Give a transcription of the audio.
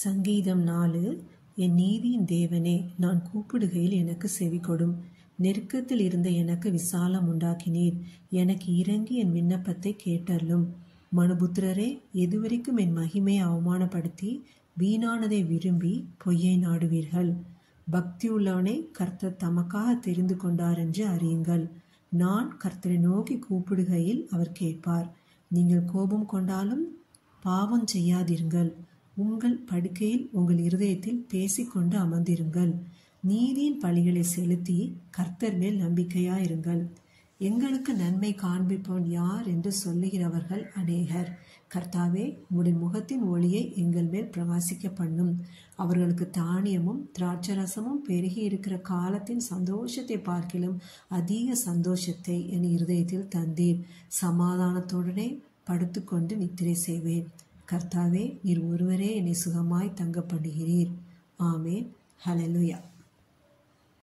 சங்கீதம் 4. என் நீதியின் தேவனே, நான் கூப்பிடுகையில் எனக்கு செவி கொடும். நெருக்கத்தில் இருந்த எனக்கு விசாலம் உண்டாக்கினீர். எனக்கு இறங்கி என் விண்ணப்பத்தை கேட்டருளும். மனுபுத்திரரே, எதுவரைக்கும் என் மகிமையை அவமானப்படுத்தி வீணானதை விரும்பி பொய்யை நாடுவீர்கள்? பக்தியுள்ளவனை கர்த்தர் தமக்காக தெரிந்து கொண்டார் என்று அறியுங்கள். நான் கர்த்தரை நோக்கி கூப்பிடுகையில் அவர் கேட்பார். நீங்கள் கோபம் கொண்டாலும் பாவம் செய்யாதிருங்கள். உங்கள் படுக்கையில் உங்கள் இருதயத்தில் பேசிக்கொண்டு அமர்ந்திருங்கள். நீதியின் பலிகளை செலுத்தி கர்த்தர் மேல் நம்பிக்கையாயிருங்கள். எங்களுக்கு நன்மை காண்பிப்பவன் யார் என்று சொல்லுகிறவர்கள் அநேகர். கர்த்தாவே, உம்முடைய முகத்தின் ஒளியை எங்கள் மேல் பிரகாசிக்க பண்ணும். அவர்களுக்கு தானியமும் திராட்சரசமும் பெருகி இருக்கிற காலத்தின் சந்தோஷத்தை பார்க்கிலும் அதிக சந்தோஷத்தை என் இருதயத்தில் தந்தீர். சமாதானத்துடனே படுத்துக்கொண்டு நித்திரை செய்வேன். கர்த்தாவே, நீர் ஒருவரே என்னை சுகமாய் தங்க பண்ணுகிறீர். ஆமென். ஹல்லேலூயா.